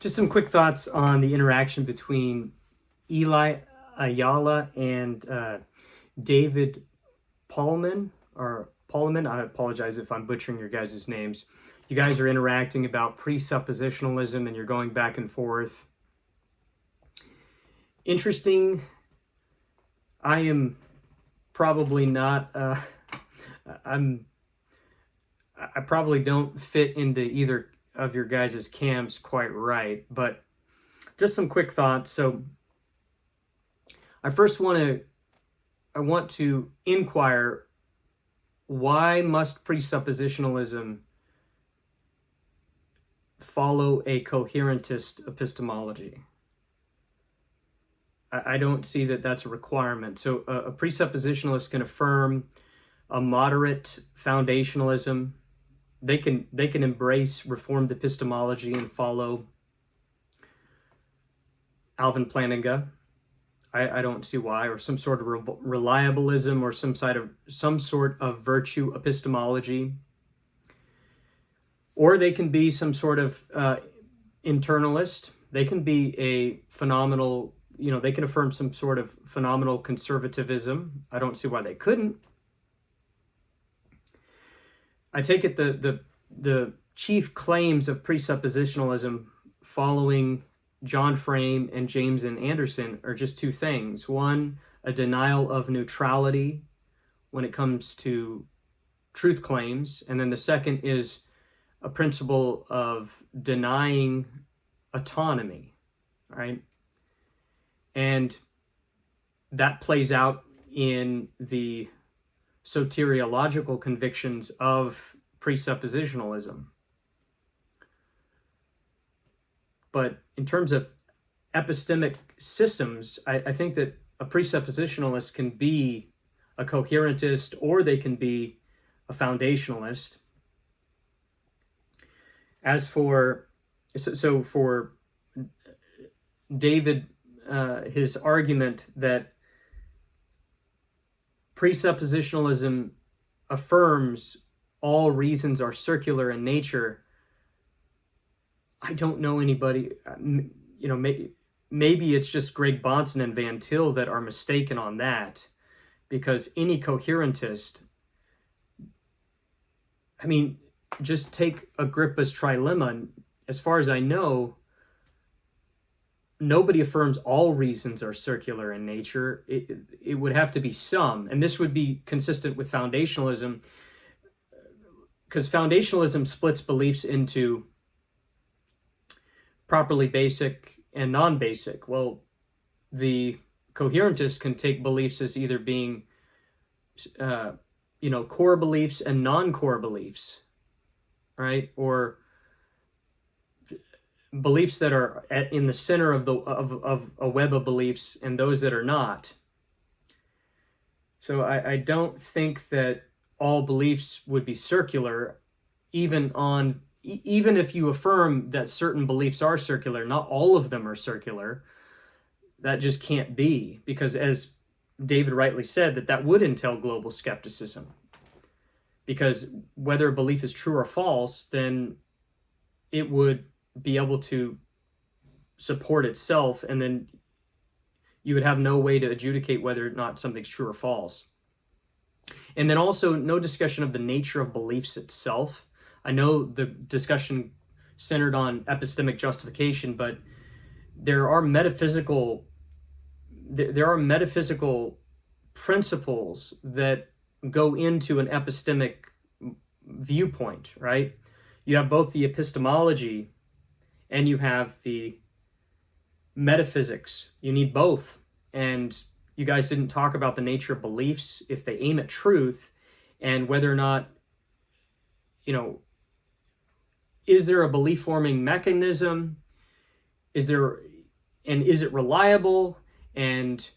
Just some quick thoughts on the interaction between Eli Ayala and David Paulman, or Paulman. I apologize if I'm butchering your guys' names. You guys are interacting about presuppositionalism and you're going back and forth. Interesting. I am probably not, I probably don't fit into either of your guys' camps quite right, but just some quick thoughts. So I want to inquire, why must presuppositionalism follow a coherentist epistemology? I don't see that that's a requirement. So a presuppositionalist can affirm a moderate foundationalism. They can embrace reformed epistemology and follow Alvin Plantinga. I don't see why, or some sort of reliabilism, or some sort of virtue epistemology. Or they can be some sort of internalist. They can be a phenomenal, they can affirm some sort of phenomenal conservatism. I don't see why they couldn't. I take it the chief claims of presuppositionalism following John Frame and James and Anderson are just two things. One, a denial of neutrality when it comes to truth claims. And then the second is a principle of denying autonomy, right? And that plays out in the soteriological convictions of presuppositionalism. But in terms of epistemic systems, I think that a presuppositionalist can be a coherentist, or they can be a foundationalist. As for, so for David, his argument that presuppositionalism affirms all reasons are circular in nature, I don't know anybody, maybe it's just Greg Bahnsen and Van Til that are mistaken on that, because any coherentist, just take Agrippa's trilemma. As far as I know, nobody affirms all reasons are circular in nature. It would have to be some, and this would be consistent with foundationalism, because foundationalism splits beliefs into properly basic and non-basic. Well, the coherentist can take beliefs as either being, core beliefs and non-core beliefs, right? Or beliefs that are in the center of a web of beliefs and those that are not. So I don't think that all beliefs would be circular, even if you affirm that certain beliefs are circular. Not all of them are circular. That just can't be, because as David rightly said, that would entail global skepticism. Because whether a belief is true or false, then it would be able to support itself, and then you would have no way to adjudicate whether or not something's true or false. And then also no discussion of the nature of beliefs itself. I know the discussion centered on epistemic justification, but there are metaphysical principles that go into an epistemic viewpoint, right? You have both the epistemology and you have the metaphysics. You need both. And you guys didn't talk about the nature of beliefs, if they aim at truth, and whether or not, is there a belief forming mechanism? Is it reliable? And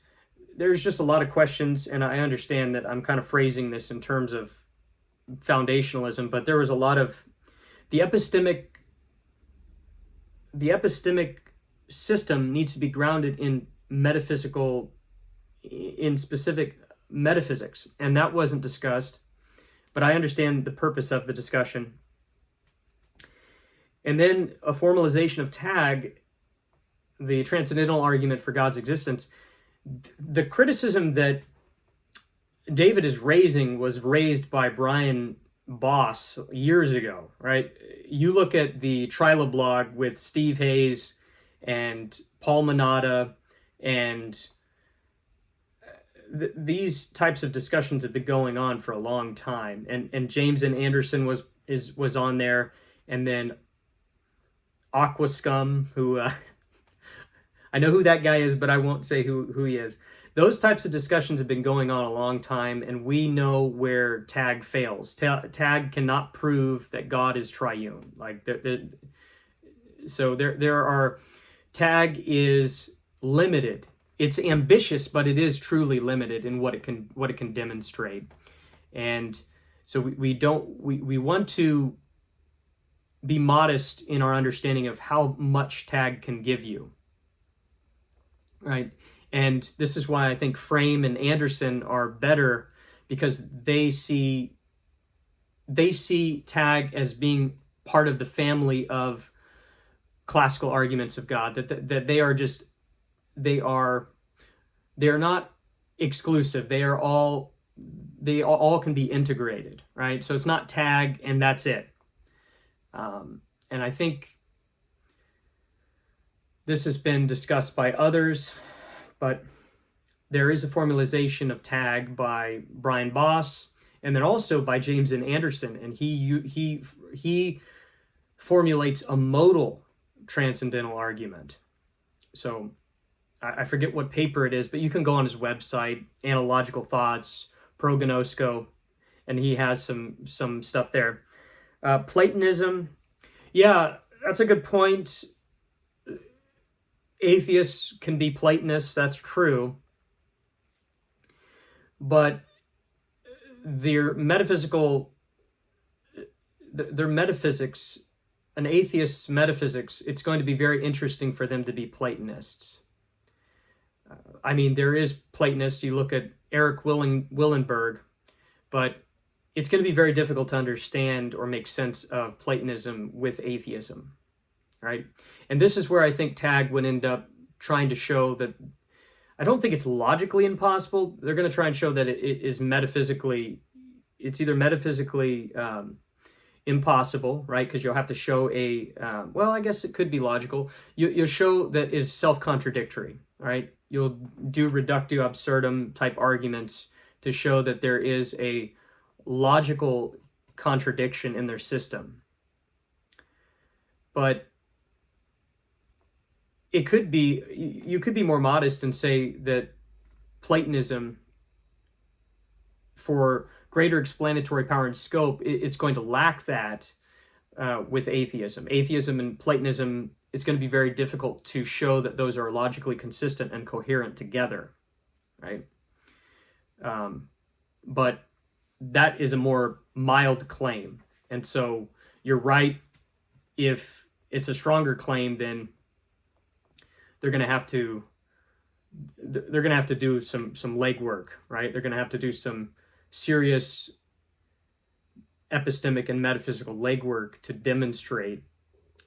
there's just a lot of questions, and I understand that I'm kind of phrasing this in terms of foundationalism, but there was a lot of the epistemic system needs to be grounded in specific metaphysics, and that wasn't discussed, but I understand the purpose of the discussion. And then a formalization of tag, the transcendental argument for God's existence. The criticism that David is raising was raised by Brian Boss years ago, right? You look at the Triloblog with Steve Hayes and Paul Manata, and these types of discussions have been going on for a long time. And James and Anderson was on there, and then Aquascum, who I know who that guy is, but I won't say who he is. Those types of discussions have been going on a long time, and we know where tag fails. Tag cannot prove that God is triune. Like so there are, tag is limited. It's ambitious, but it is truly limited in what it can demonstrate. And so we want to be modest in our understanding of how much tag can give you, right? And this is why I think Frame and Anderson are better, because they see tag as being part of the family of classical arguments of God, that they are not exclusive. They all can be integrated, right? So it's not tag and that's it. And I think this has been discussed by others, but there is a formalization of tag by Brian Boss, and then also by James and Anderson, and he formulates a modal transcendental argument. So I forget what paper it is, but you can go on his website, Analogical Thoughts, Prognosco, and he has some stuff there. Platonism, yeah, that's a good point. Atheists can be Platonists, that's true. But their metaphysics, an atheist's metaphysics, it's going to be very interesting for them to be Platonists. I mean, there is Platonists, you look at Eric Willenberg, but it's going to be very difficult to understand or make sense of Platonism with atheism, right? And this is where I think tag would end up trying to show that, I don't think it's logically impossible. They're going to try and show that it is it's either metaphysically impossible, right? Because you'll have to show well, I guess it could be logical. You'll show that it's self-contradictory, right? You'll do reductio absurdum type arguments to show that there is a logical contradiction in their system. But you could be more modest and say that Platonism, for greater explanatory power and scope, it's going to lack that with atheism. Atheism and Platonism, it's going to be very difficult to show that those are logically consistent and coherent together, right? But that is a more mild claim. And so you're right, if it's a stronger claim, then they're going to have to do some legwork, right? They're going to have to do some serious epistemic and metaphysical legwork to demonstrate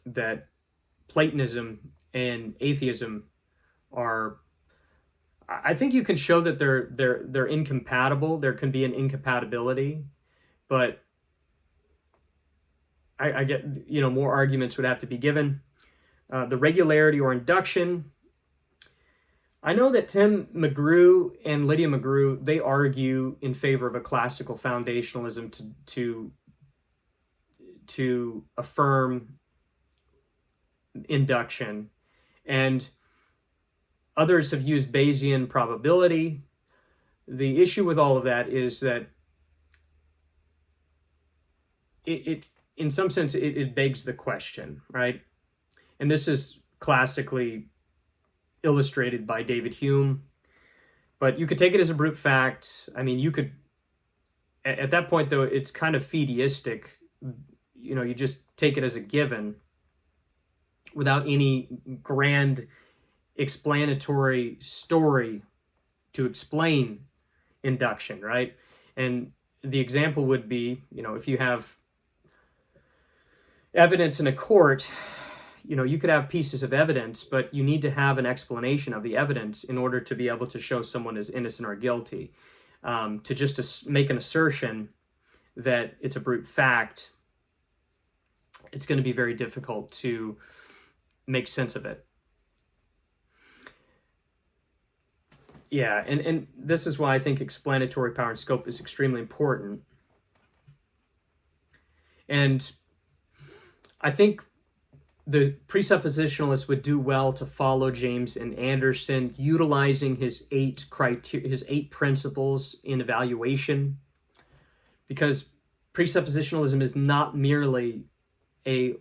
that Platonism and atheism are, I think you can show that they're incompatible. There can be an incompatibility, but I get, more arguments would have to be given. The regularity or induction. I know that Tim McGrew and Lydia McGrew, they argue in favor of a classical foundationalism to affirm induction, and others have used Bayesian probability. The issue with all of that is that it in some sense, it begs the question, right? And this is classically illustrated by David Hume, but you could take it as a brute fact. I mean, you could, at that point though, it's kind of fideistic. You just take it as a given without any grand explanatory story to explain induction, right? And the example would be, if evidence in a court, you could have pieces of evidence, but you need to have an explanation of the evidence in order to be able to show someone is innocent or guilty. To just make an assertion that it's a brute fact, it's going to be very difficult to make sense of it. Yeah, and this is why I think explanatory power and scope is extremely important. And I think the presuppositionalists would do well to follow James and Anderson, utilizing his 8 principles in evaluation, because presuppositionalism is not merely a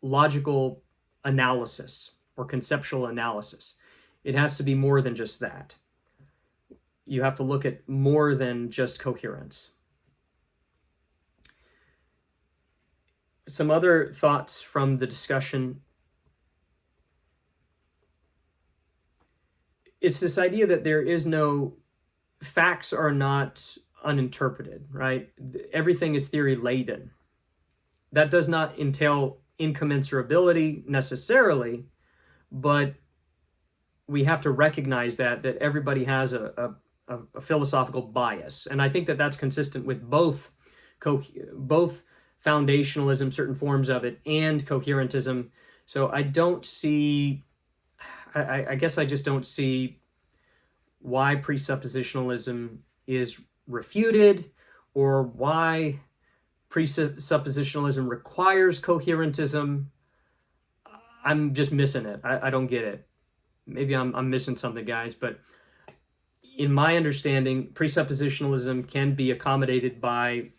logical analysis or conceptual analysis. It has to be more than just that. You have to look at more than just coherence. Some other thoughts from the discussion. It's this idea that there is no, facts are not uninterpreted, right? Everything is theory-laden. That does not entail incommensurability necessarily, but we have to recognize that everybody has a philosophical bias. And I think that that's consistent with both foundationalism, certain forms of it, and coherentism. So I don't see, I guess I just don't see why presuppositionalism is refuted, or why presuppositionalism requires coherentism. I'm just missing it. I don't get it. Maybe I'm missing something, guys, but in my understanding, presuppositionalism can be accommodated by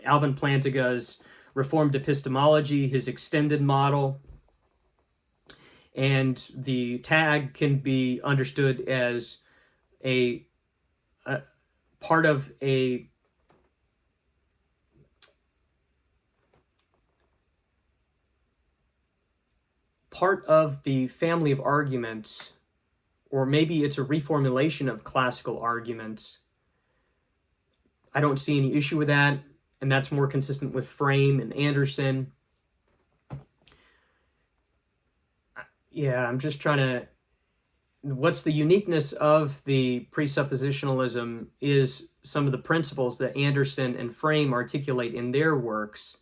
Alvin Plantinga's Reformed Epistemology, his extended model, and the tag can be understood as a part of a the family of arguments, or maybe it's a reformulation of classical arguments. I don't see any issue with that, and that's more consistent with Frame and Anderson. Yeah, I'm just trying to... What's the uniqueness of the presuppositionalism is some of the principles that Anderson and Frame articulate in their works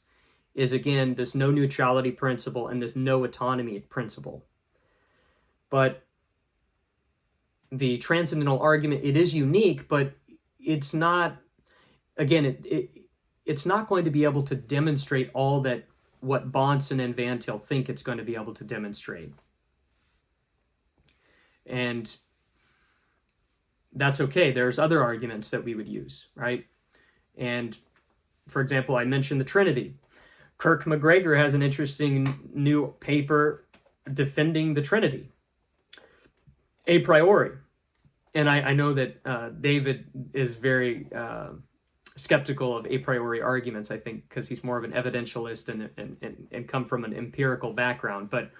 is, again, this no neutrality principle and this no autonomy principle. But the transcendental argument, it is unique, but it's not, again, it's not going to be able to demonstrate all that what Bahnsen and Van Til think it's going to be able to demonstrate. And that's okay. There's other arguments that we would use, right? And for example, I mentioned the Trinity. Kirk McGregor has an interesting new paper defending the Trinity a priori. And I know that David is very skeptical of a priori arguments, I think, because he's more of an evidentialist and come from an empirical background. But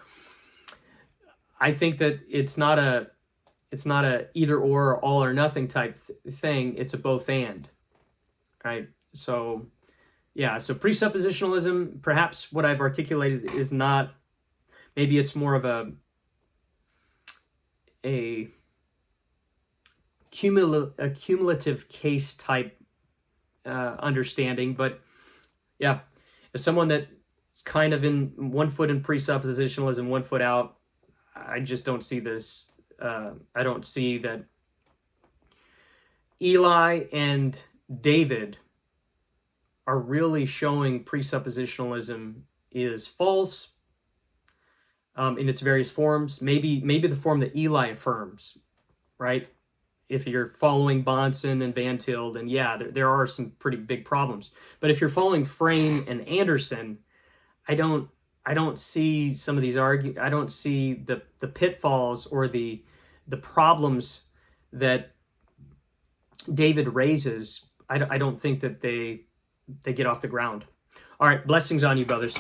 I think that it's not a either or all or nothing type thing. It's a both and, right? So yeah, so presuppositionalism, perhaps what I've articulated is not, maybe it's more of a cumulative case type understanding. But yeah, as someone that's kind of in one foot in presuppositionalism, one foot out, I just don't see this. I don't see that Eli and David are really showing presuppositionalism is false in its various forms. Maybe the form that Eli affirms, right? If you're following Bahnsen and Van Til, then yeah, there are some pretty big problems. But if you're following Frame and Anderson, I don't see some of these I don't see the pitfalls or the problems that David raises. I don't think that they get off the ground. All right, blessings on you, brothers.